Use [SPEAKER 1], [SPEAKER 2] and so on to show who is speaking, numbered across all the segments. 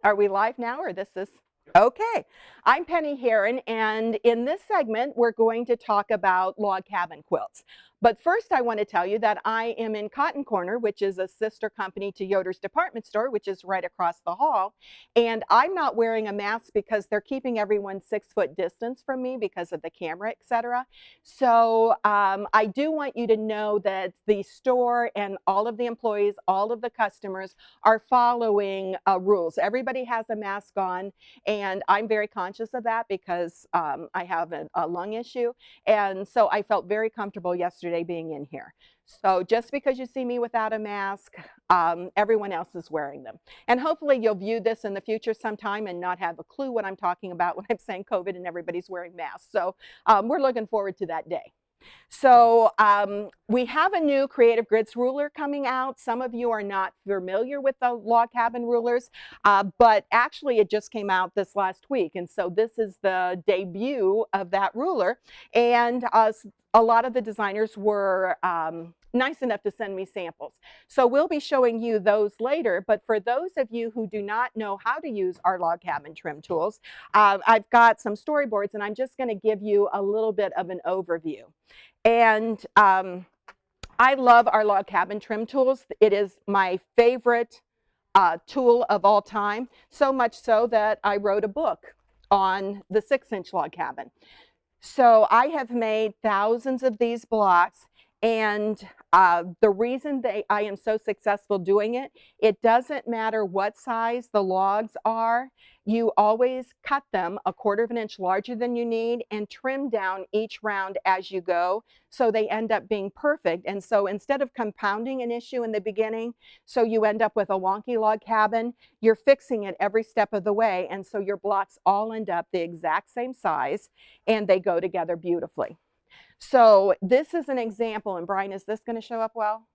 [SPEAKER 1] Are we live now, or this is? Okay. I'm Penny Haren, and in this segment, we're going to talk about log cabin quilts. But first, I want to tell you that I am in Cotton Corner, which is a sister company to Yoders Department Store, which is right across the hall. And I'm not wearing a mask because they're keeping everyone 6-foot distance from me because of the camera, etc. So I do want you to know that the store and all of the employees, all of the customers are following rules. Everybody has a mask on, and I'm very conscious of that because I have a lung issue. And so I felt very comfortable yesterday being in here. So just because you see me without a mask, everyone else is wearing them. And hopefully you'll view this in the future sometime and not have a clue what I'm talking about when I'm saying COVID and everybody's wearing masks. So we're looking forward to that day. So we have a new Creative Grids ruler coming out. Some of you are not familiar with the log cabin rulers, but actually it just came out this last week. And so this is the debut of that ruler. And a lot of the designers were nice enough to send me samples. So we'll be showing you those later. But for those of you who do not know how to use our log cabin trim tools, I've got some storyboards, and I'm just going to give you a little bit of an overview. And I love our log cabin trim tools. It is my favorite tool of all time, so much so that I wrote a book on the 6-inch log cabin. So I have made thousands of these blocks, and the reason I am so successful doing it, it doesn't matter what size the logs are. You always cut them 1/4 of an inch larger than you need and trim down each round as you go, so they end up being perfect. And so instead of compounding an issue in the beginning, so you end up with a wonky log cabin, you're fixing it every step of the way, and so your blocks all end up the exact same size, and they go together beautifully. So this is an example, and Brian, is this going to show up well?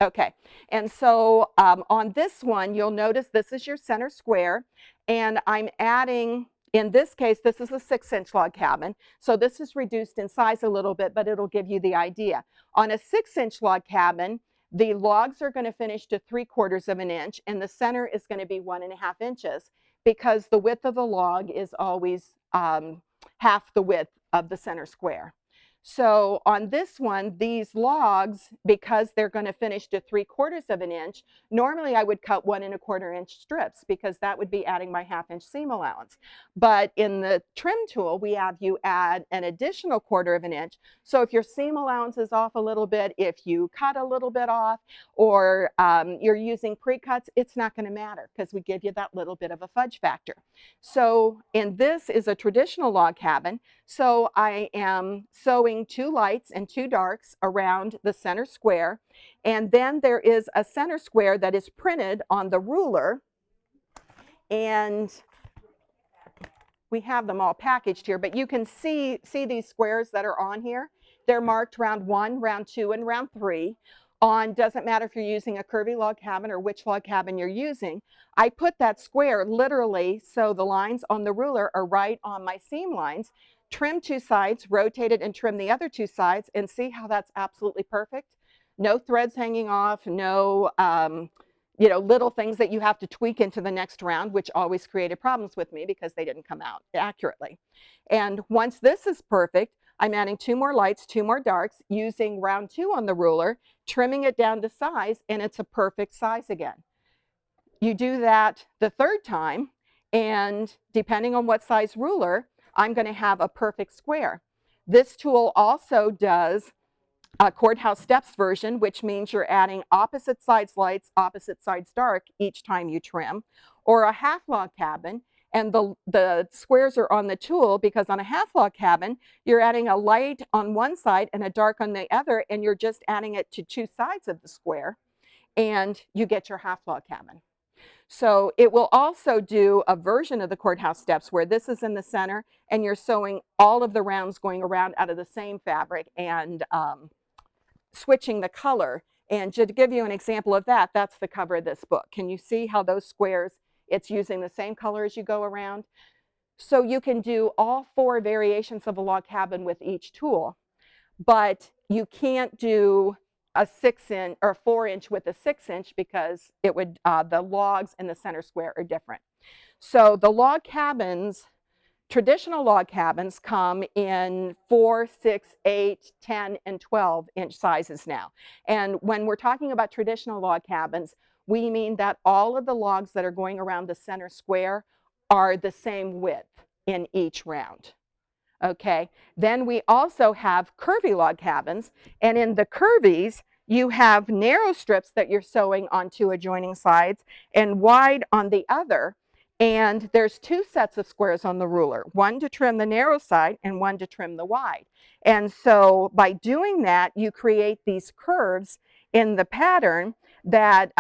[SPEAKER 1] Okay, and so on this one, you'll notice this is your center square, and I'm adding, in this case, this is a 6-inch log cabin, so this is reduced in size a little bit, but it'll give you the idea. On a 6-inch log cabin, the logs are going to finish to 3/4 of an inch, and the center is going to be 1.5 inches, because the width of the log is always half the width of the center square. So on this one, these logs, because they're going to finish to 3/4 of an inch, normally I would cut 1 1/4 inch strips because that would be adding my 1/2 inch seam allowance. But in the trim tool, we have you add an additional 1/4 of an inch. So if your seam allowance is off a little bit, if you cut a little bit off, or you're using pre-cuts, it's not going to matter because we give you that little bit of a fudge factor. So, and this is a traditional log cabin. So I am sewing 2 lights and 2 darks around the center square. And then there is a center square that is printed on the ruler. And we have them all packaged here, but you can see these squares that are on here. They're marked round 1, round 2, and round 3. Doesn't matter if you're using a curvy log cabin or which log cabin you're using. I put that square literally so the lines on the ruler are right on my seam lines. Trim 2 sides, rotate it, and trim the other 2 sides, and see how that's absolutely perfect. No threads hanging off, no little things that you have to tweak into the next round, which always created problems with me because they didn't come out accurately. And once this is perfect, I'm adding 2 more lights, 2 more darks, using round 2 on the ruler, trimming it down to size, and it's a perfect size again. You do that the 3rd time, and depending on what size ruler, I'm going to have a perfect square. This tool also does a courthouse steps version, which means you're adding opposite sides lights, opposite sides dark each time you trim, or a half log cabin. And the squares are on the tool because on a half log cabin, you're adding a light on one side and a dark on the other, and you're just adding it to 2 sides of the square, and you get your half log cabin. So it will also do a version of the courthouse steps where this is in the center, and you're sewing all of the rounds going around out of the same fabric and switching the color. And to give you an example of that, that's the cover of this book. Can you see how those squares, it's using the same color as you go around? So you can do all 4 variations of a log cabin with each tool, but you can't do a 6-inch or 4-inch with a 6-inch because it would the logs in the center square are different. So the log cabins, traditional log cabins, come in 4, 6, 8, 10, and 12-inch sizes now. And when we're talking about traditional log cabins, we mean that all of the logs that are going around the center square are the same width in each round. Okay, then we also have curvy log cabins, and in the curvies, you have narrow strips that you're sewing on two adjoining sides and wide on the other. And there's two sets of squares on the ruler, one to trim the narrow side and one to trim the wide. And so by doing that, you create these curves in the pattern that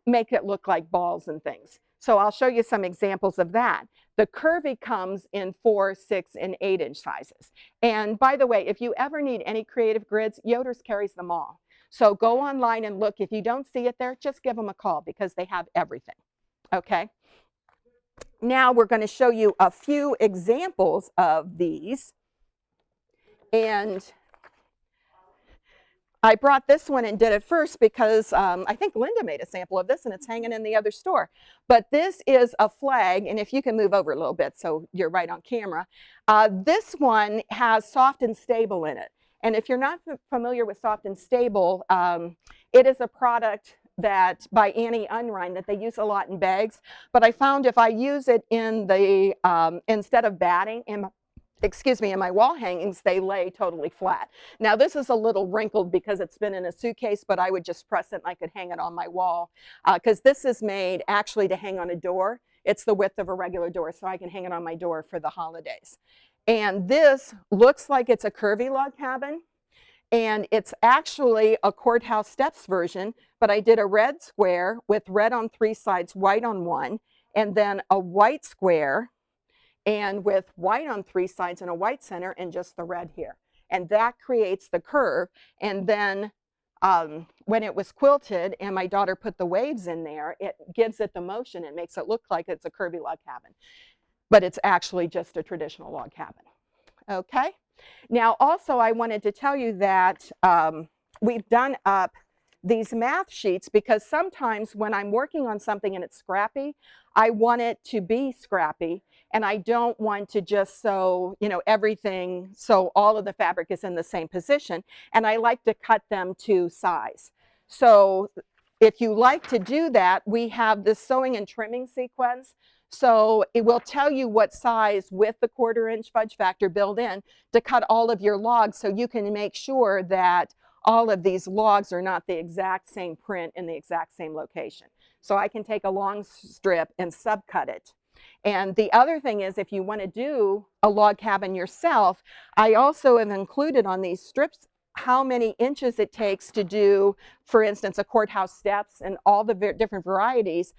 [SPEAKER 1] make it look like balls and things. So I'll show you some examples of that. The curvy comes in 4, 6, and 8-inch sizes. And by the way, if you ever need any creative grids, Yoders carries them all. So go online and look. If you don't see it there, just give them a call because they have everything. Okay? Now we're going to show you a few examples of these. And I brought this one and did it first because I think Linda made a sample of this and it's hanging in the other store. But this is a flag, and if you can move over a little bit so you're right on camera. This one has soft and stable in it. And if you're not familiar with soft and stable, it is a product that by Annie Unrein that they use a lot in bags. But I found if I use it in the, instead of batting, in my wall hangings, they lay totally flat. Now this is a little wrinkled because it's been in a suitcase, but I would just press it and I could hang it on my wall because this is made actually to hang on a door. It's the width of a regular door, so I can hang it on my door for the holidays. And this looks like it's a curvy log cabin, and it's actually a courthouse steps version, but I did a red square with red on 3 sides, white on 1, and then a white square and with white on 3 sides and a white center and just the red here. And that creates the curve. And then when it was quilted and my daughter put the waves in there, it gives it the motion. It makes it look like it's a curvy log cabin. But it's actually just a traditional log cabin. Okay? Now also I wanted to tell you that we've done up these math sheets because sometimes when I'm working on something and it's scrappy, I want it to be scrappy. And I don't want to just sew, everything so all of the fabric is in the same position. And I like to cut them to size. So if you like to do that, we have this sewing and trimming sequence. So it will tell you what size with the 1/4-inch fudge factor built in to cut all of your logs so you can make sure that all of these logs are not the exact same print in the exact same location. So I can take a long strip and subcut it. And the other thing is, if you want to do a log cabin yourself, I also have included on these strips how many inches it takes to do, for instance, a courthouse steps and all the different varieties,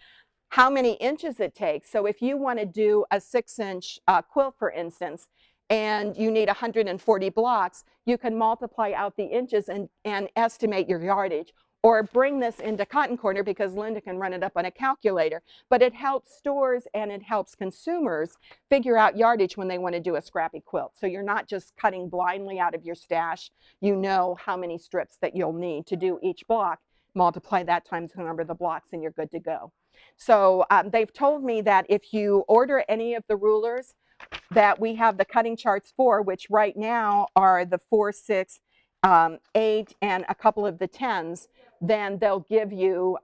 [SPEAKER 1] how many inches it takes. So if you want to do a 6-inch quilt, for instance, and you need 140 blocks, you can multiply out the inches and estimate your yardage. Or bring this into Cotton Corner because Linda can run it up on a calculator. But it helps stores and it helps consumers figure out yardage when they want to do a scrappy quilt. So you're not just cutting blindly out of your stash. You know how many strips that you'll need to do each block. Multiply that times the number of the blocks and you're good to go. So they've told me that if you order any of the rulers that we have the cutting charts for, which right now are the 4, 6, 8, and a couple of the 10s, then they'll give you,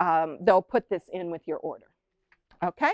[SPEAKER 1] they'll put this in with your order. Okay?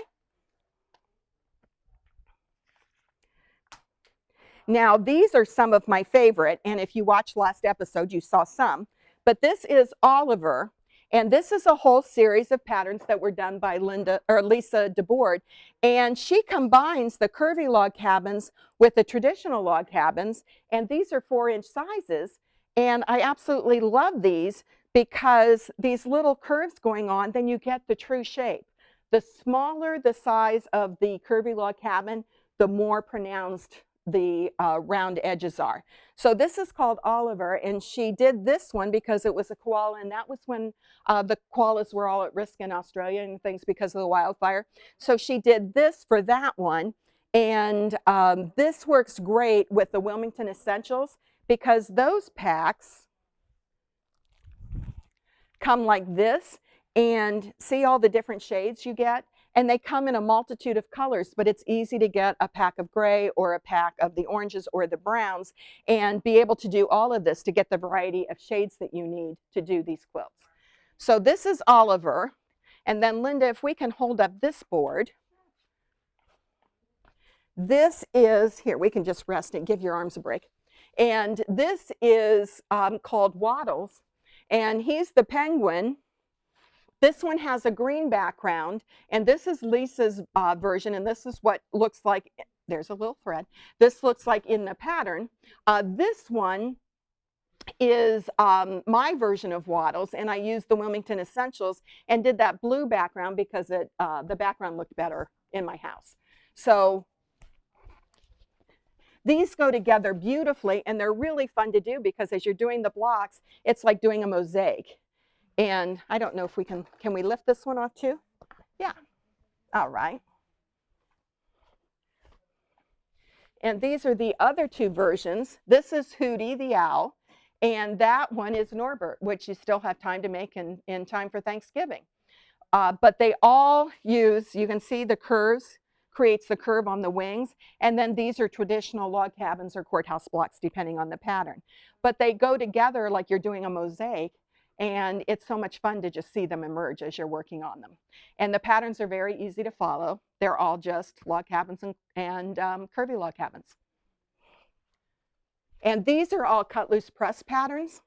[SPEAKER 1] Now, these are some of my favorite, and if you watched last episode, you saw some. But this is Oliver, and this is a whole series of patterns that were done by Lisa DeBoard, and she combines the curvy log cabins with the traditional log cabins, and these are 4-inch sizes, and I absolutely love these because these little curves going on, then you get the true shape. The smaller the size of the curvy log cabin, the more pronounced the round edges are. So this is called Oliver, and she did this one because it was a koala, and that was when the koalas were all at risk in Australia and things because of the wildfire. So she did this for that one, and this works great with the Wilmington Essentials because those packs come like this, and see all the different shades you get? And they come in a multitude of colors, but it's easy to get a pack of gray or a pack of the oranges or the browns and be able to do all of this to get the variety of shades that you need to do these quilts. So this is Oliver. And then Linda, if we can hold up this board. This is, here, we can just rest and give your arms a break. And this is called Waddles. And he's the penguin. This one has a green background, and this is Lisa's version, and this is what looks like, there's a little thread, this looks like in the pattern. This one is my version of Waddles, and I used the Wilmington Essentials and did that blue background because the background looked better in my house. So these go together beautifully, and they're really fun to do because as you're doing the blocks, it's like doing a mosaic. And I don't know if we can we lift this one off too? Yeah, all right. And these are the other two versions. This is Hootie the Owl, and that one is Norbert, which you still have time to make in time for Thanksgiving. But they all use, you can see the curves, creates the curve on the wings, and then these are traditional log cabins or courthouse blocks depending on the pattern. But they go together like you're doing a mosaic, and it's so much fun to just see them emerge as you're working on them. And the patterns are very easy to follow. They're all just log cabins and curvy log cabins. And these are all cut loose press patterns.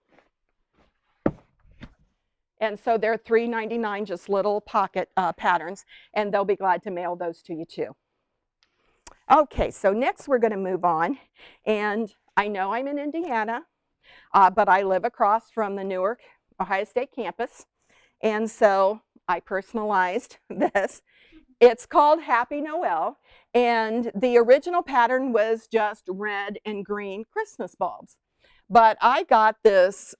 [SPEAKER 1] And so they're $3.99, just little pocket patterns, and they'll be glad to mail those to you too. Okay, so next we're going to move on. And I know I'm in Indiana, but I live across from the Newark, Ohio State campus. And so I personalized this. It's called Happy Noel. And the original pattern was just red and green Christmas bulbs. But I got this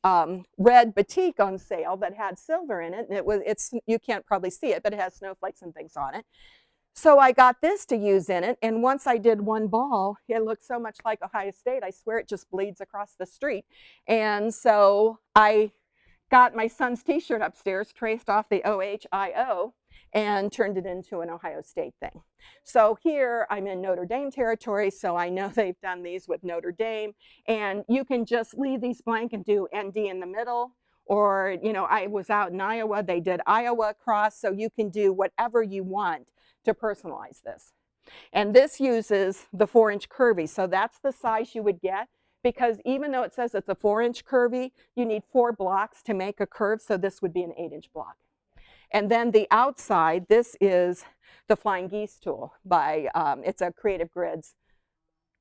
[SPEAKER 1] red batik on sale that had silver in it. And you can't probably see it, but it has snowflakes and things on it. So I got this to use in it. And once I did one ball, it looked so much like Ohio State. I swear it just bleeds across the street. And so I got my son's t-shirt upstairs, traced off the OHIO, and turned it into an Ohio State thing. So here I'm in Notre Dame territory, so I know they've done these with Notre Dame, and you can just leave these blank and do ND in the middle, or, you know, I was out in Iowa, they did Iowa cross, so you can do whatever you want to personalize this. And this uses the 4-inch curvy, so that's the size you would get. Because even though it says it's a 4-inch curvy, you need 4 blocks to make a curve, so this would be an 8-inch block. And then the outside, this is the Flying Geese tool by, it's a Creative Grids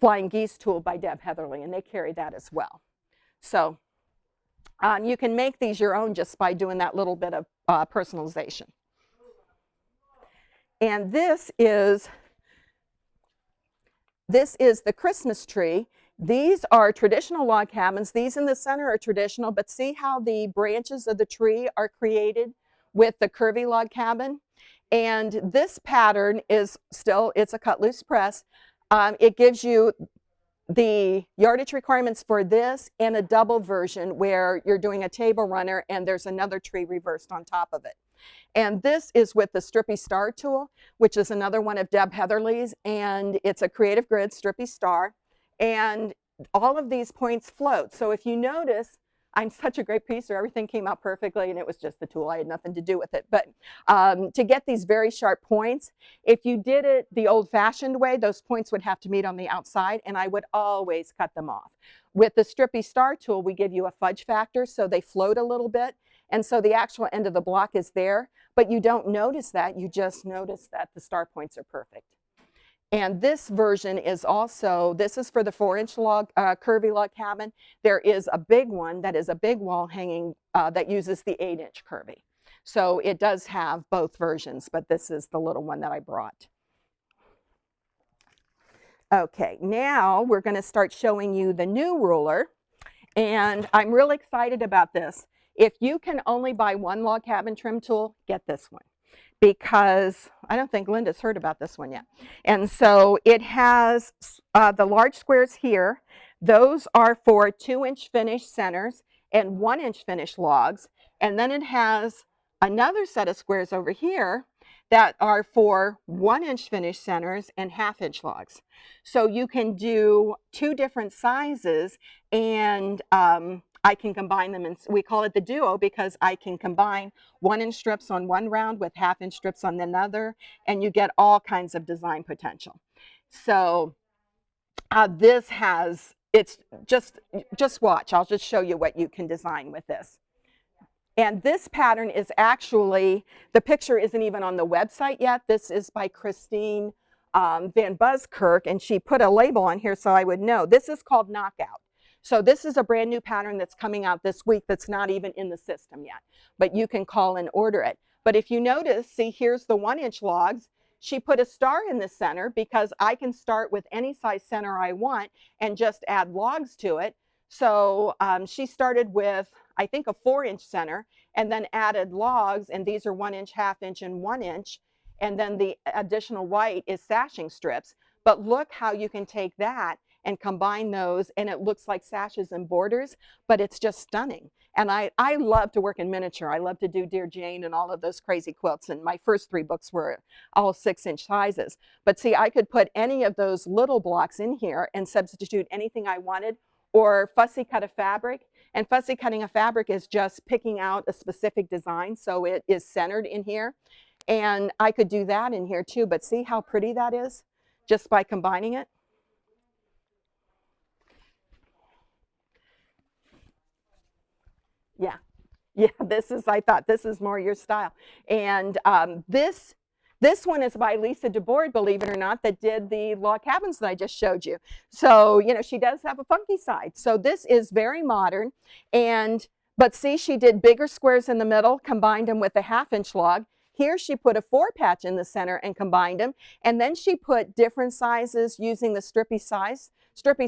[SPEAKER 1] Flying Geese tool by Deb Heatherly, and they carry that as well. So you can make these your own just by doing that little bit of personalization. And this is the Christmas tree. These are traditional log cabins. These in the center are traditional, but see how the branches of the tree are created with the curvy log cabin? And this pattern is still, it's a cut loose press. It gives you the yardage requirements for this and a double version where you're doing a table runner and there's another tree reversed on top of it. And this is with the Strippy Star tool, which is another one of Deb Heatherly's, and it's a Creative Grid Strippy Star. And all of these points float. So if you notice, I'm such a great piecer, everything came out perfectly, and it was just the tool, I had nothing to do with it. But to get these very sharp points, if you did it the old-fashioned way, those points would have to meet on the outside, and I would always cut them off. With the Strippy Star tool, we give you a fudge factor, so they float a little bit, and so the actual end of the block is there, but you don't notice that, you just notice that the star points are perfect. And this version is also, this is for the 4-inch log, curvy log cabin. There is a big one that is a big wall hanging that uses the 8-inch curvy. So it does have both versions, but this is the little one that I brought. Okay, now we're going to start showing you the new ruler. And I'm really excited about this. If you can only buy one log cabin trim tool, get this one. Because I don't think Linda's heard about this one yet. And so it has the large squares here. Those are for 2-inch finish centers and 1-inch finish logs. And then it has another set of squares over here that are for 1-inch finish centers and 1/2-inch logs. So you can do 2 different sizes, and I can combine them, and we call it the duo because I can combine 1-inch strips on one round with 1/2-inch strips on another, and you get all kinds of design potential. So this has, it's just watch. I'll just show you what you can design with this. And this pattern is actually, the picture isn't even on the website yet. This is by Christine Van Buskirk, and she put a label on here so I would know. This is called Knockout. So this is a brand new pattern that's coming out this week that's not even in the system yet, but you can call and order it. But if you notice, see, here's the 1-inch logs. She put a star in the center because I can start with any size center I want and just add logs to it. So she started with, I think, a 4-inch center and then added logs, and these are 1-inch, 1/2-inch, and 1-inch. And then the additional white is sashing strips. But look how you can take that and combine those, and it looks like sashes and borders, but it's just stunning. And I love to work in miniature. I love to do Dear Jane and all of those crazy quilts, and my first 3 books were all 6-inch sizes. But see, I could put any of those little blocks in here and substitute anything I wanted, or fussy cut a fabric. And fussy cutting a fabric is just picking out a specific design so it is centered in here. And I could do that in here too, but see how pretty that is just by combining it? Yeah, yeah, I thought this is more your style. And this one is by Lisa DeBoard, believe it or not, that did the log cabins that I just showed you. So, you know, she does have a funky side. So this is very modern. But see, she did bigger squares in the middle, combined them with a 1/2-inch log. Here she put a 4 patch in the center and combined them. And then she put different sizes using the Strippy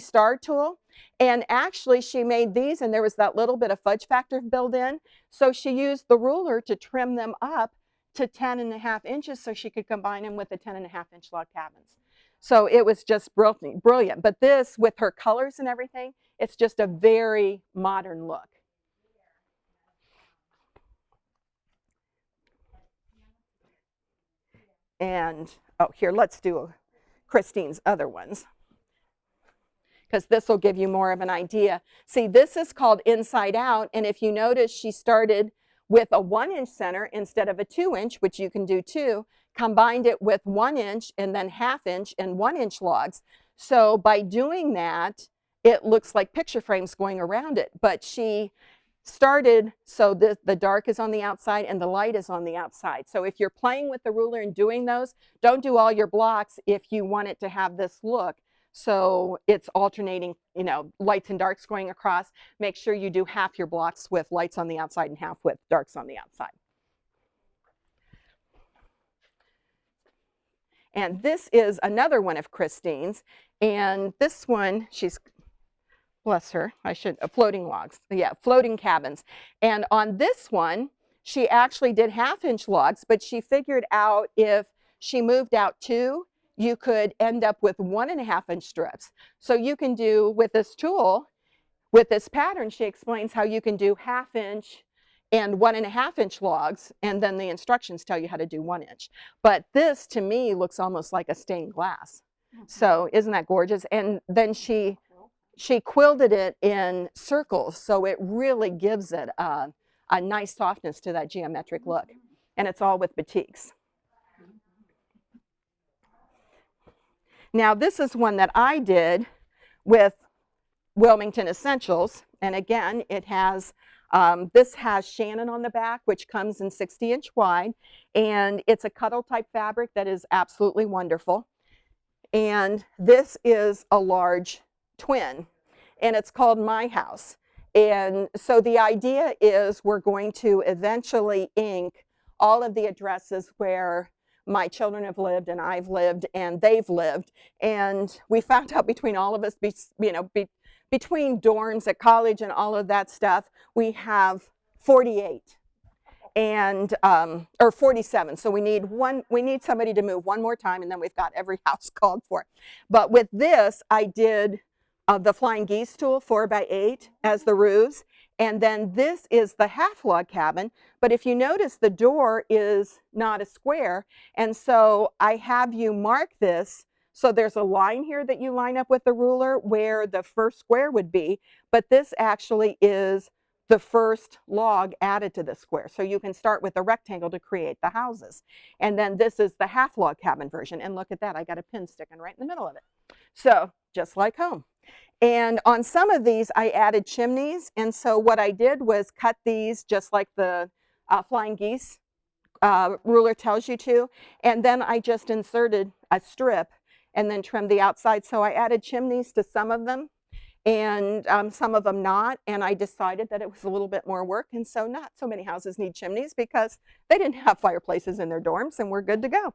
[SPEAKER 1] Star tool. And actually she made these, and there was that little bit of fudge factor built in. So she used the ruler to trim them up to 10.5 inches so she could combine them with the 10.5-inch log cabins. So it was just brilliant. But this, with her colors and everything, it's just a very modern look. And, oh, here, let's do Christine's other ones, because this will give you more of an idea. See, this is called Inside Out, and if you notice, she started with a 1-inch center instead of a 2-inch, which you can do too, combined it with 1-inch and then 1/2-inch and 1-inch logs. So by doing that, it looks like picture frames going around it, but she started so the dark is on the outside and the light is on the outside. So if you're playing with the ruler and doing those, don't do all your blocks if you want it to have this look. So it's alternating, you know, lights and darks going across. Make sure you do half your blocks with lights on the outside and half with darks on the outside. And this is another one of Christine's. And this one, she's, bless her, floating logs. Yeah, floating cabins. And on this one, she actually did 1/2-inch logs, but she figured out if she moved out 2, you could end up with 1.5-inch strips. So you can do with this tool, with this pattern, she explains how you can do 1/2-inch and 1.5-inch logs, and then the instructions tell you how to do 1-inch. But this, to me, looks almost like a stained glass. So isn't that gorgeous? And then she quilted it in circles, so it really gives it a nice softness to that geometric look. And it's all with batiks. Now this is one that I did with Wilmington Essentials, and again it has this has Shannon on the back, which comes in 60-inch wide, and it's a cuddle type fabric that is absolutely wonderful. And this is a large twin, and it's called My House. And so the idea is we're going to eventually ink all of the addresses where my children have lived and I've lived and they've lived. And we found out between all of us, between dorms at college and all of that stuff, we have 48 and or 47. So we need somebody to move one more time, and then we've got every house called for. But with this, I did the Flying Geese tool 4x8 as the roofs, And then this is the half log cabin, but if you notice, the door is not a square, and so I have you mark this. So there's a line here that you line up with the ruler where the first square would be, but this actually is the first log added to the square. So you can start with a rectangle to create the houses. And then this is the half log cabin version, and look at that, I got a pin sticking right in the middle of it. So just like home. And on some of these, I added chimneys. And so what I did was cut these just like the flying geese ruler tells you to. And then I just inserted a strip and then trimmed the outside. So I added chimneys to some of them and some of them not. And I decided that it was a little bit more work. And so not so many houses need chimneys because they didn't have fireplaces in their dorms, and we're good to go.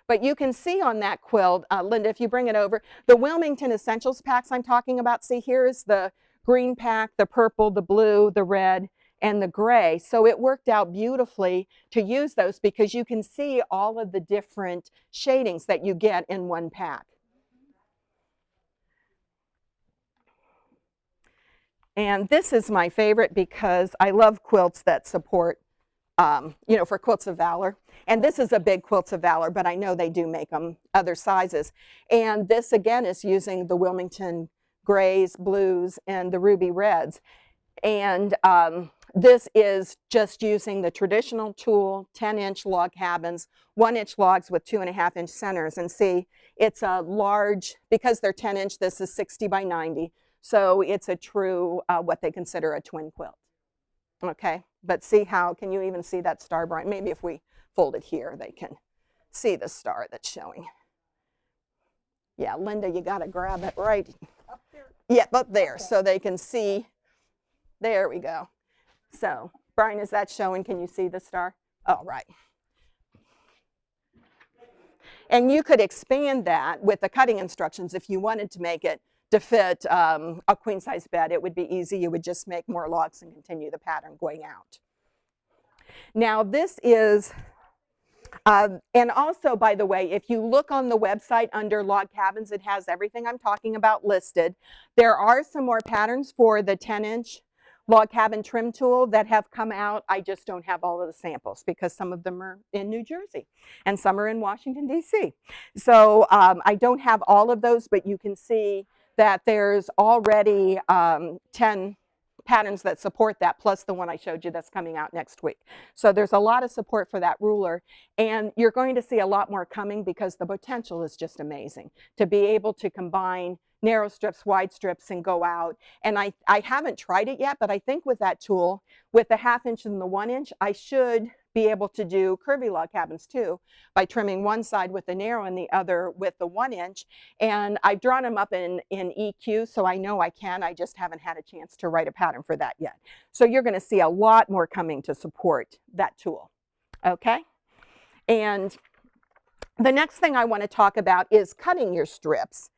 [SPEAKER 1] But you can see on that quilt, Linda, if you bring it over, the Wilmington Essentials packs I'm talking about. See, here's the green pack, the purple, the blue, the red, and the gray. So it worked out beautifully to use those because you can see all of the different shadings that you get in one pack. And this is my favorite because I love quilts that support you know, for Quilts of Valor. And this is a big Quilts of Valor, but I know they do make them other sizes. And this again is using the Wilmington grays, blues, and the ruby reds. And this is just using the traditional tool, 10-inch log cabins, 1-inch logs with 2.5-inch centers. And see, it's a large, because they're 10-inch, this is 60 by 90. So it's a true, what they consider a twin quilt. Okay, but see how, can you even see that star, Brian? Maybe if we fold it here, they can see the star that's showing. Yeah, Linda, you got to grab it right up there. Yeah, up there, okay, so they can see. There we go. So, Brian, is that showing? Can you see the star? Oh, right. And you could expand that with the cutting instructions if you wanted to make it to fit a queen-size bed. It would be easy. You would just make more logs and continue the pattern going out. Now this is, and also, by the way, if you look on the website under log cabins, it has everything I'm talking about listed. There are some more patterns for the 10-inch log cabin trim tool that have come out. I just don't have all of the samples because some of them are in New Jersey and some are in Washington, D.C. So I don't have all of those, but you can see that there's already 10 patterns that support that, plus the one I showed you that's coming out next week. So there's a lot of support for that ruler, and you're going to see a lot more coming because the potential is just amazing to be able to combine narrow strips, wide strips, and go out. And I haven't tried it yet, but I think with that tool, with the 1/2 inch and the 1 inch, I should be able to do curvy log cabins too by trimming one side with the narrow and the other with the 1 inch. And I've drawn them up in EQ, so I know I can. I just haven't had a chance to write a pattern for that yet. So you're going to see a lot more coming to support that tool. Okay? And the next thing I want to talk about is cutting your strips.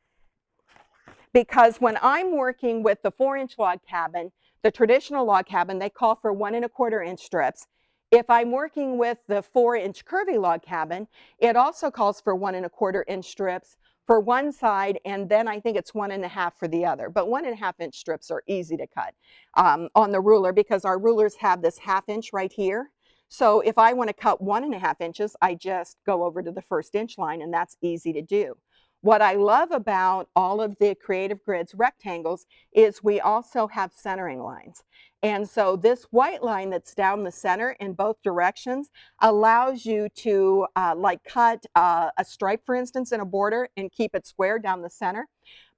[SPEAKER 1] Because when I'm working with the 4-inch log cabin, the traditional log cabin, they call for 1 1/4 inch strips. If I'm working with the 4-inch curvy log cabin, it also calls for 1 1/4 inch strips for one side, and then I think it's 1 1/2 for the other. But 1 1/2 inch strips are easy to cut on the ruler because our rulers have this 1/2 inch right here. So if I want to cut 1 1/2 inches, I just go over to the 1st inch line, and that's easy to do. What I love about all of the Creative Grids rectangles is we also have centering lines. And so this white line that's down the center in both directions allows you to like cut a stripe, for instance, in a border and keep it square down the center.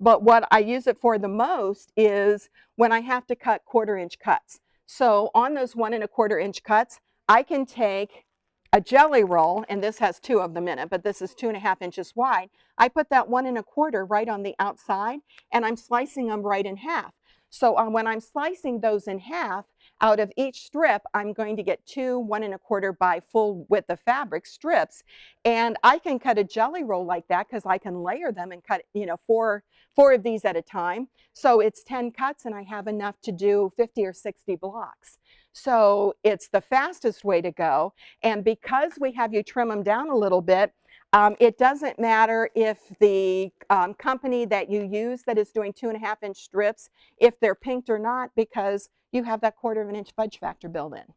[SPEAKER 1] But what I use it for the most is when I have to cut 1/4 inch cuts. So on those 1 1/4 inch cuts, I can take a jelly roll, and this has 2 of them in it, but this is 2.5 inches wide. I put that 1 1/4 right on the outside, and I'm slicing them right in half. So when I'm slicing those in half, out of each strip, I'm going to get 2 1 1/4 by full width of fabric strips, and I can cut a jelly roll like that because I can layer them and cut, you know, four of these at a time. So it's 10 cuts, and I have enough to do 50 or 60 blocks. So it's the fastest way to go, and because we have you trim them down a little bit, It doesn't matter if the company that you use that is doing 2.5-inch strips, if they're pinked or not, because you have that 1/4 inch fudge factor built in.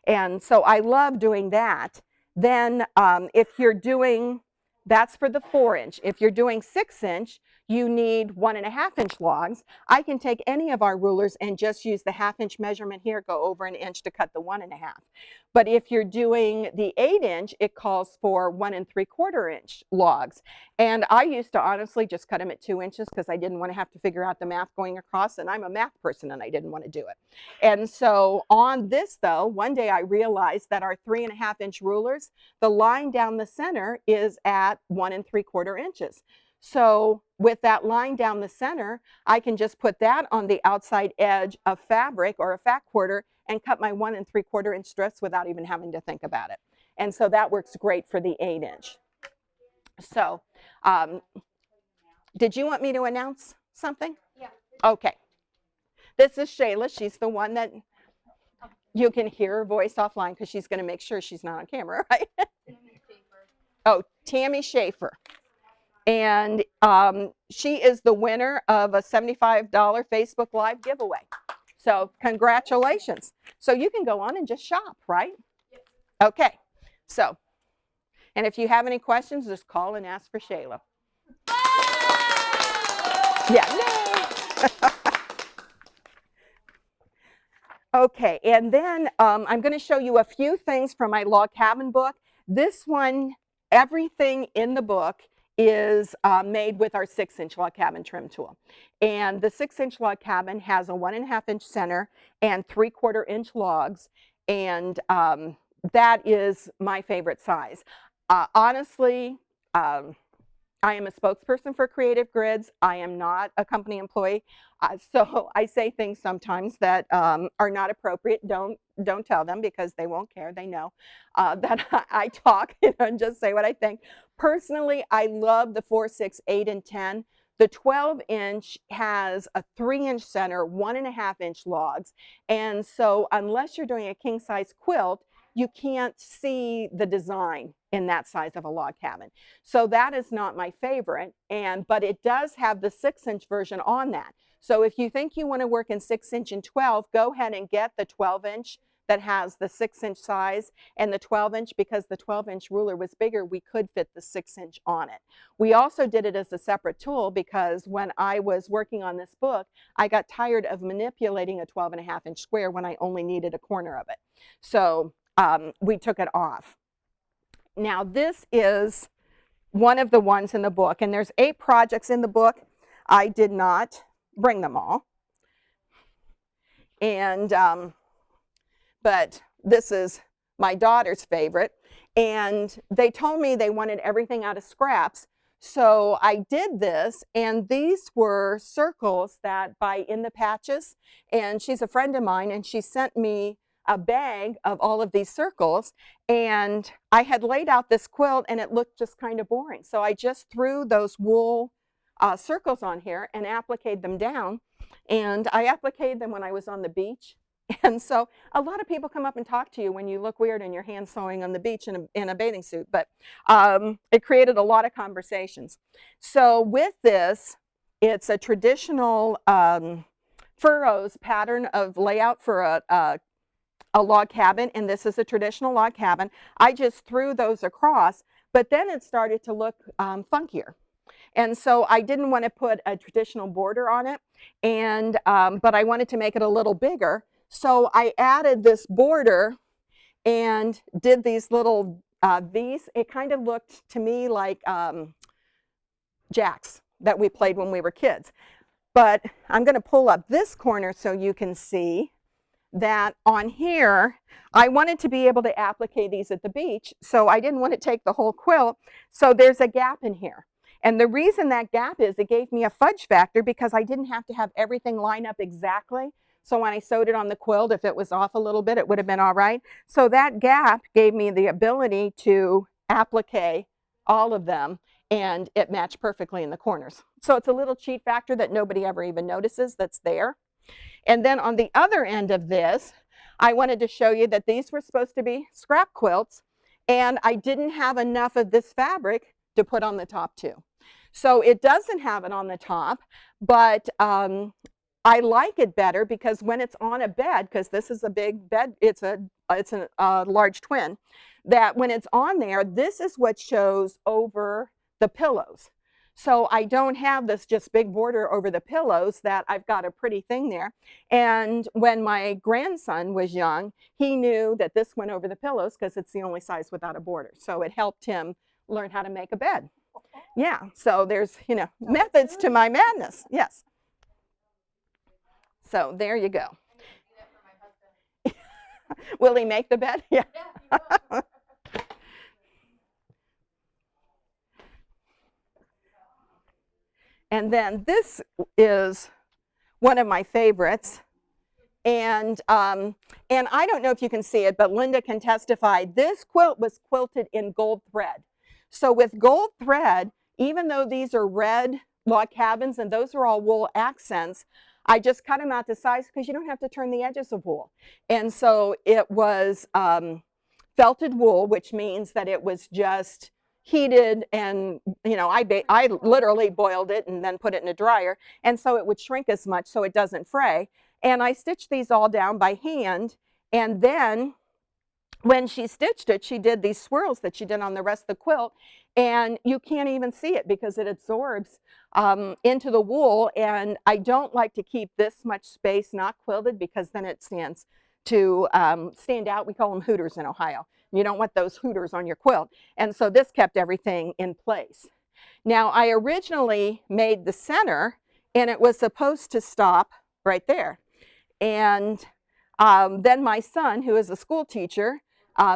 [SPEAKER 1] And so I love doing that. Then if you're doing, that's for the 4-inch. If you're doing 6-inch, you need 1.5-inch logs. I can take any of our rulers and just use the 1/2-inch measurement here, go over 1 inch to cut the 1.5. But if you're doing the 8-inch, it calls for 1 3/4-inch logs. And I used to honestly just cut them at 2 inches because I didn't want to have to figure out the math going across, and I'm a math person and I didn't want to do it. And so on this though, one day I realized that our 3.5-inch rulers, the line down the center is at 1 3/4 inches. So with that line down the center, I can just put that on the outside edge of fabric or a fat quarter and cut my 1 3/4 inch strips without even having to think about it. And so that works great for the 8-inch. So did you want me to announce something?
[SPEAKER 2] Yeah.
[SPEAKER 1] Okay. This is Shayla. She's the one that you can hear her voice offline because she's going to make sure she's not on camera, right? Oh, Tammy Schaefer. And she is the winner of a $75 Facebook Live giveaway. So congratulations. So you can go on and just shop, right?
[SPEAKER 2] Yes.
[SPEAKER 1] Okay. So, and if you have any questions, just call and ask for Shayla. Yeah. Okay, and then I'm going to show you a few things from my log cabin book. This one, everything in the book is made with our 6-inch log cabin trim tool. And the 6-inch log cabin has a 1.5-inch center and 3/4-inch logs. And that is my favorite size. Honestly, I am a spokesperson for Creative Grids. I am not a company employee. So I say things sometimes that are not appropriate. Don't tell them because they won't care. They know that I talk and just say what I think. Personally, I love the 4, 6, 8, and 10. The 12-inch has a 3-inch center, 1.5-inch logs. And so unless you're doing a king-size quilt, you can't see the design in that size of a log cabin. So that is not my favorite, but it does have the 6-inch version on that. So if you think you want to work in 6-inch and 12, go ahead and get the 12-inch that has the 6-inch size and the 12-inch, because the 12-inch ruler was bigger, we could fit the 6-inch on it. We also did it as a separate tool because when I was working on this book, I got tired of manipulating a 12.5-inch square when I only needed a corner of it. So we took it off. Now this is one of the ones in the book, and there's 8 projects in the book. I did not bring them all. And but this is my daughter's favorite, and they told me they wanted everything out of scraps. So I did this, and these were circles that buy in the patches, and she's a friend of mine, and she sent me a bag of all of these circles, and I had laid out this quilt and it looked just kind of boring. So I just threw those wool circles on here and appliqued them down, and I appliqued them when I was on the beach. And so a lot of people come up and talk to you when you look weird and you're hand sewing on the beach in a bathing suit, but it created a lot of conversations. So with this, it's a traditional furrows pattern of layout for a log cabin, and this is a traditional log cabin. I just threw those across, but then it started to look funkier. And so I didn't want to put a traditional border on it, and but I wanted to make it a little bigger. So I added this border and did these little V's. It kind of looked to me like jacks that we played when we were kids. But I'm going to pull up this corner so you can see that on here, I wanted to be able to applique these at the beach, so I didn't want to take the whole quilt, so there's a gap in here. And the reason that gap is, it gave me a fudge factor because I didn't have to have everything line up exactly. So when I sewed it on the quilt, if it was off a little bit, it would have been all right. So that gap gave me the ability to applique all of them, and it matched perfectly in the corners. So it's a little cheat factor that nobody ever even notices that's there. And then on the other end of this, I wanted to show you that these were supposed to be scrap quilts, and I didn't have enough of this fabric to put on the top too. So it doesn't have it on the top, but I like it better because when it's on a bed, because this is a big bed, it's a large twin, that when it's on there, this is what shows over the pillows. So I don't have this just big border over the pillows, that I've got a pretty thing there. And when my grandson was young, he knew that this went over the pillows because it's the only size without a border. So it helped him learn how to make a bed. Yeah, so there's, you know, methods to my madness. Yes. So there you go. Will he make the bed? Yeah. And then this is one of my favorites. And I don't know if you can see it, but Linda can testify. This quilt was quilted in gold thread. So with gold thread, even though these are red log cabins and those are all wool accents, I just cut them out to size because you don't have to turn the edges of wool. And so it was felted wool, which means that it was just heated, and you know, I literally boiled it and then put it in a dryer, and so it would shrink as much so it doesn't fray. And I stitched these all down by hand, and then when she stitched it, she did these swirls that she did on the rest of the quilt, and you can't even see it because it absorbs into the wool. And I don't like to keep this much space not quilted because then it stands to stand out. We call them hooters in Ohio. You don't want those hooters on your quilt. And so this kept everything in place. Now, I originally made the center, and it was supposed to stop right there. And then my son, who is a school teacher,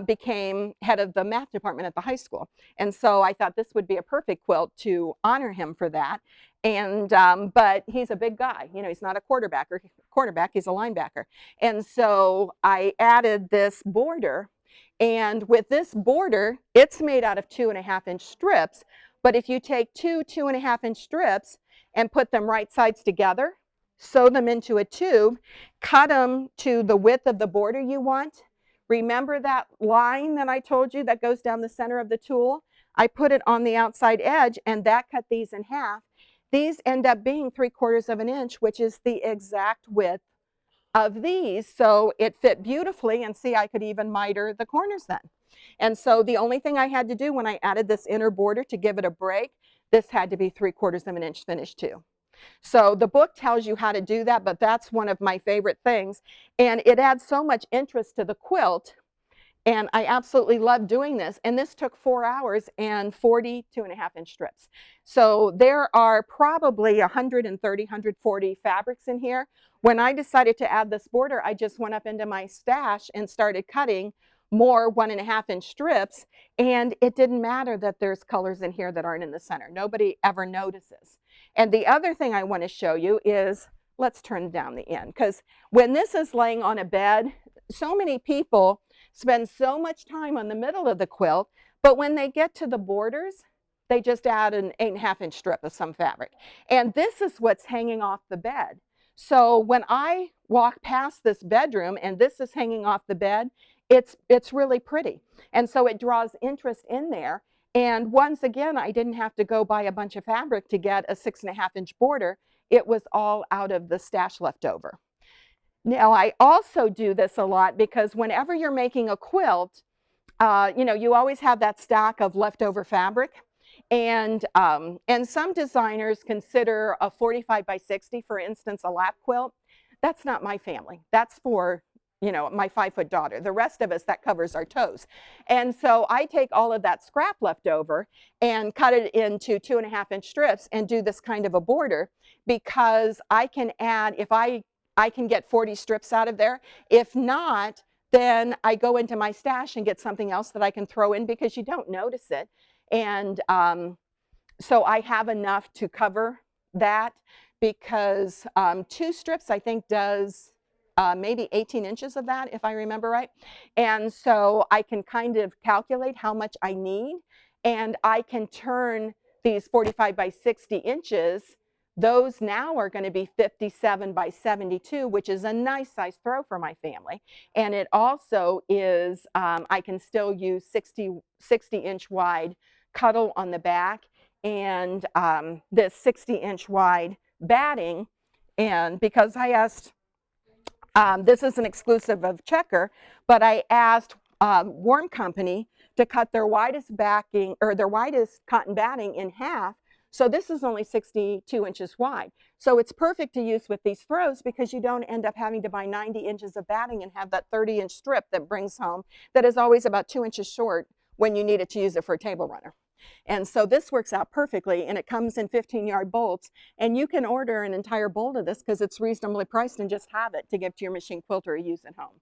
[SPEAKER 1] became head of the math department at the high school. And so I thought this would be a perfect quilt to honor him for that. And but he's a big guy, you know, he's not a quarterback, he's a linebacker. And so I added this border, and with this border, it's made out of 2.5-inch strips. But if you take two 2.5-inch strips and put them right sides together, sew them into a tube, cut them to the width of the border you want. Remember that line that I told you that goes down the center of the tool? I put it on the outside edge, and that cut these in half. These end up being 3/4 of an inch, which is the exact width of these. So it fit beautifully, and see, I could even miter the corners then. And so the only thing I had to do when I added this inner border to give it a break, this had to be 3/4 of an inch finished too. So the book tells you how to do that, but that's one of my favorite things. And it adds so much interest to the quilt. And I absolutely love doing this. And this took 4 hours and 40 2.5-inch strips. So there are probably 130, 140 fabrics in here. When I decided to add this border, I just went up into my stash and started cutting more 1.5-inch strips. And it didn't matter that there's colors in here that aren't in the center. Nobody ever notices. And the other thing I want to show you is, let's turn down the end, because when this is laying on a bed, so many people spend so much time on the middle of the quilt, but when they get to the borders, they just add an 8.5-inch strip of some fabric. And this is what's hanging off the bed. So when I walk past this bedroom and this is hanging off the bed, it's really pretty. And so it draws interest in there. And once again, I didn't have to go buy a bunch of fabric to get a 6.5-inch border. It was all out of the stash left over. Now, I also do this a lot because whenever you're making a quilt, you know, you always have that stack of leftover fabric. And some designers consider a 45 by 60, for instance, a lap quilt. That's not my family. That's for, you know, my 5-foot daughter. The rest of us, that covers our toes. And so I take all of that scrap left over and cut it into 2.5-inch strips and do this kind of a border, because I can add, if I can get 40 strips out of there. If not, then I go into my stash and get something else that I can throw in because you don't notice it. And so I have enough to cover that, because 2 strips I think does maybe 18 inches of that, if I remember right. And so I can kind of calculate how much I need, and I can turn these 45 by 60 inches Those now are going to be 57 by 72, which is a nice size throw for my family. And it also is, I can still use 60-inch wide cuddle on the back, and this 60-inch wide batting. And because I asked, this is an exclusive of Checker, but I asked Warm Company to cut their widest backing, or their widest cotton batting, in half. So this is only 62 inches wide. So it's perfect to use with these throws because you don't end up having to buy 90 inches of batting and have that 30-inch strip that brings home that is always about 2 inches short when you need it to use it for a table runner. And so this works out perfectly, and it comes in 15-yard bolts, and you can order an entire bolt of this because it's reasonably priced and just have it to give to your machine quilter or use at home.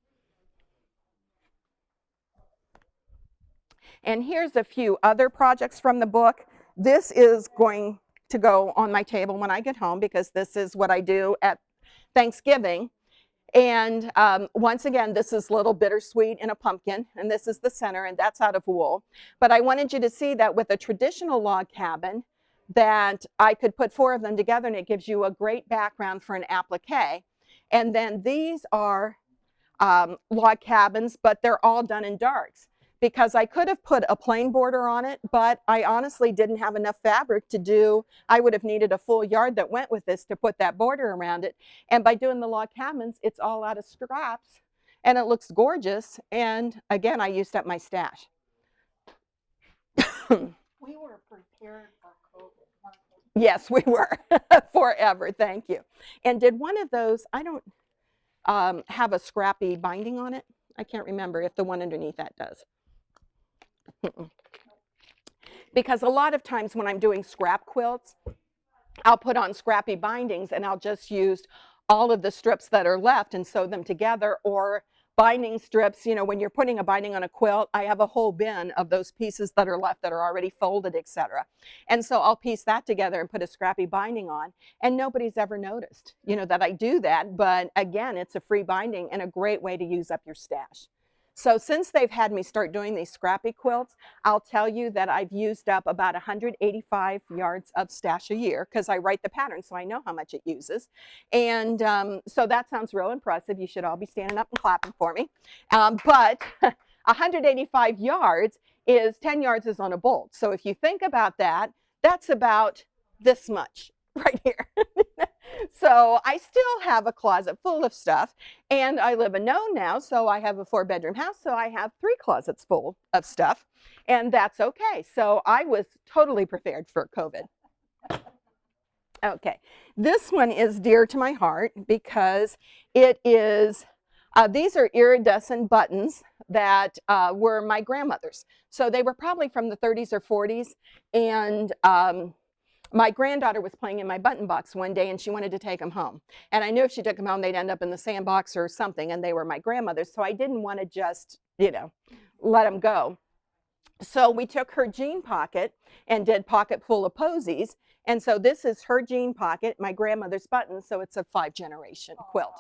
[SPEAKER 1] And here's a few other projects from the book. This is going to go on my table when I get home because this is what I do at Thanksgiving. And once again, this is Little Bittersweet in a pumpkin, and this is the center, and that's out of wool. But I wanted you to see that with a traditional log cabin, that I could put 4 of them together, and it gives you a great background for an applique. And then these are log cabins, but they're all done in darks, because I could have put a plain border on it, but I honestly didn't have enough fabric to do. I would have needed a full yard that went with this to put that border around it. And by doing the log cabins, it's all out of scraps, and it looks gorgeous. And again, I used up my stash.
[SPEAKER 2] We were prepared for COVID.
[SPEAKER 1] Yes, we were. Forever. Thank you. And did one of those, I don't have a scrappy binding on it. I can't remember if the one underneath that does. Because a lot of times when I'm doing scrap quilts, I'll put on scrappy bindings and I'll just use all of the strips that are left and sew them together, or binding strips. You know, when you're putting a binding on a quilt, I have a whole bin of those pieces that are left that are already folded, etc. And so I'll piece that together and put a scrappy binding on, and nobody's ever noticed, you know, that I do that. But again, it's a free binding and a great way to use up your stash. So since they've had me start doing these scrappy quilts, I'll tell you that I've used up about 185 yards of stash a year, because I write the pattern so I know how much it uses. And so that sounds real impressive. You should all be standing up and clapping for me. But 185 yards is 10 yards is on a bolt. So if you think about that, that's about this much right here. So I still have a closet full of stuff, and I live alone now, so I have a 4-bedroom house, so I have 3 closets full of stuff, and that's okay. So I was totally prepared for COVID. Okay, this one is dear to my heart because it is, these are iridescent buttons that were my grandmother's. So they were probably from the 30s or 40s, and my granddaughter was playing in my button box one day, and she wanted to take them home. And I knew if she took them home, they'd end up in the sandbox or something, and they were my grandmother's. So I didn't want to just, you know, let them go. So we took her jean pocket and did pocket full of posies. And so this is her jean pocket, my grandmother's buttons. So it's a 5-generation quilt.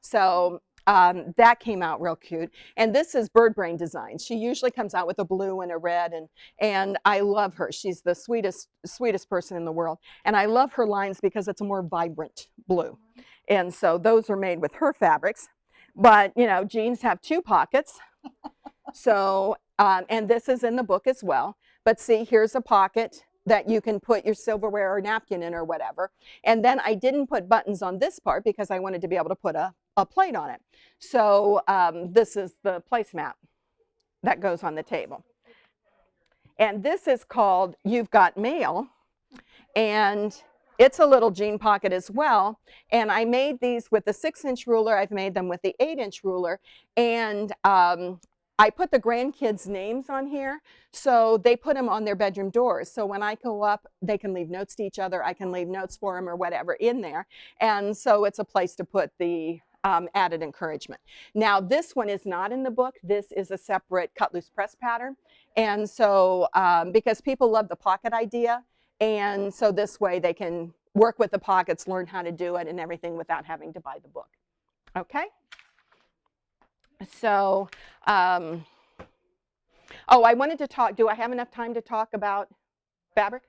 [SPEAKER 1] So that came out real cute. And this is Bird Brain Designs. She usually comes out with a blue and a red, and I love her. She's the sweetest person in the world. And I love her lines because it's a more vibrant blue. And so those are made with her fabrics. But, you know, jeans have 2 pockets. So, and this is in the book as well. But see, here's a pocket that you can put your silverware or napkin in or whatever. And then I didn't put buttons on this part because I wanted to be able to put a plate on it. So this is the placemat that goes on the table. And this is called You've Got Mail. And it's a little jean pocket as well. And I made these with the 6-inch ruler. I've made them with the 8-inch ruler. And I put the grandkids' names on here, so they put them on their bedroom doors. So when I go up, they can leave notes to each other. I can leave notes for them or whatever in there. And so it's a place to put the added encouragement. Now, this one is not in the book. This is a separate cut loose press pattern. And so because people love the pocket idea, and so this way they can work with the pockets, learn how to do it and everything without having to buy the book. Okay? So, oh, I wanted to talk, do I have enough time to talk about fabric?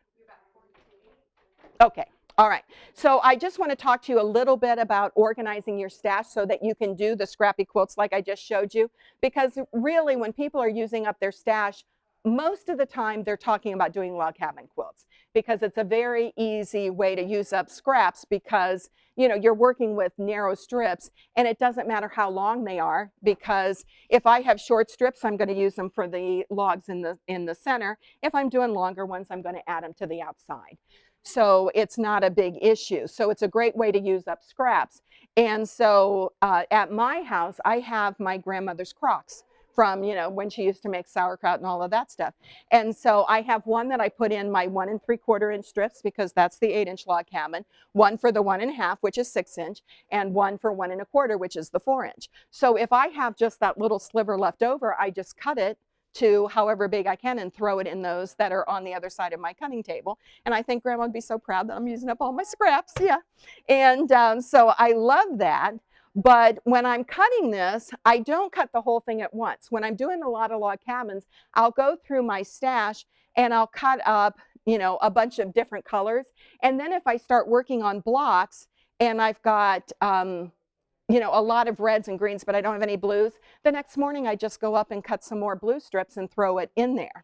[SPEAKER 1] Okay, All right, so I just want to talk to you a little bit about organizing your stash so that you can do the scrappy quilts like I just showed you, because really when people are using up their stash, most of the time they're talking about doing log cabin quilts because it's a very easy way to use up scraps because you're working with narrow strips and it doesn't matter how long they are, because if I have short strips I'm going to use them for the logs in the center. If I'm doing longer ones I'm going to add them to the outside. So it's not a big issue. So it's a great way to use up scraps. And so at my house, I have my grandmother's crocks from, when she used to make sauerkraut and all of that stuff. And so I have one that I put in my 1 3/4 inch strips because that's the 8-inch log cabin, one for the 1 1/2, which is 6-inch, and one for 1 1/4, which is the 4-inch. So if I have just that little sliver left over, I just cut it to however big I can and throw it in those that are on the other side of my cutting table. And I think Grandma would be so proud that I'm using up all my scraps. Yeah. And so I love that. But when I'm cutting this, I don't cut the whole thing at once. When I'm doing a lot of log cabins, I'll go through my stash and I'll cut up, a bunch of different colors. And then if I start working on blocks and I've got, a lot of reds and greens, but I don't have any blues, the next morning I just go up and cut some more blue strips and throw it in there.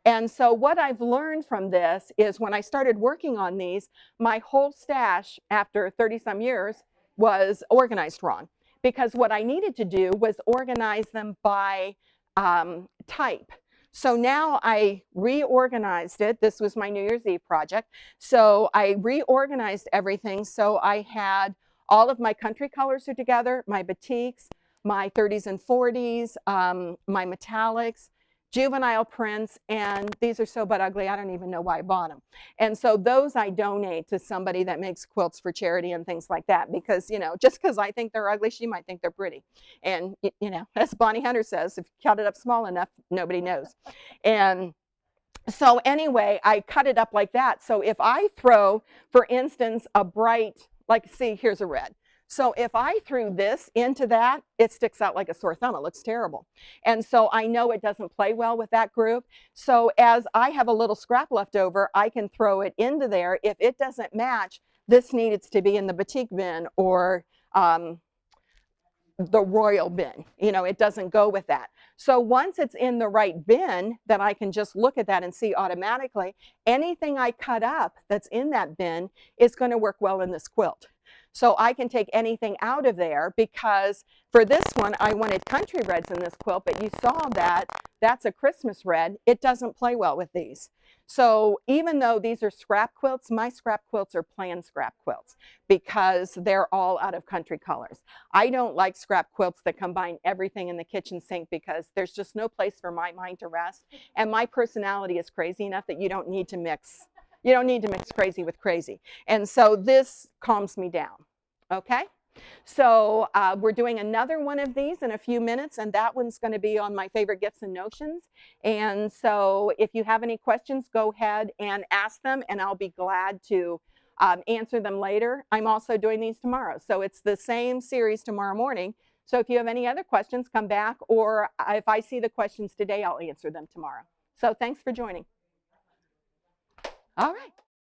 [SPEAKER 1] And so what I've learned from this is when I started working on these, my whole stash after 30 some years was organized wrong, because what I needed to do was organize them by type. So now I reorganized it. This was my New Year's Eve project. So I reorganized everything so I had all of my country colors are together, my batiks, my 30s and 40s, my metallics, juvenile prints, and these are so but ugly, I don't even know why I bought them. And so those I donate to somebody that makes quilts for charity and things like that, because, just because I think they're ugly, she might think they're pretty. And, as Bonnie Hunter says, if you cut it up small enough, nobody knows. And so anyway, I cut it up like that. So if I throw, for instance, a bright, like, see, here's a red. So if I threw this into that, it sticks out like a sore thumb. It looks terrible. And so I know it doesn't play well with that group. So as I have a little scrap left over, I can throw it into there. If it doesn't match, this needs to be in the batik bin or the royal bin. It doesn't go with that. So once it's in the right bin, then I can just look at that and see automatically anything I cut up that's in that bin is going to work well in this quilt. So I can take anything out of there, because for this one I wanted country reds in this quilt, but you saw that that's a Christmas red. It doesn't play well with these. So even though these are scrap quilts, my scrap quilts are planned scrap quilts because they're all out of country colors. I don't like scrap quilts that combine everything in the kitchen sink because there's just no place for my mind to rest. And my personality is crazy enough that you don't need to mix crazy with crazy. And so this calms me down. Okay? So we're doing another one of these in a few minutes, and that one's going to be on my favorite gifts and notions. And so if you have any questions, go ahead and ask them, and I'll be glad to answer them later. I'm also doing these tomorrow. So it's the same series tomorrow morning. So if you have any other questions, come back, or if I see the questions today, I'll answer them tomorrow. So thanks for joining. All right.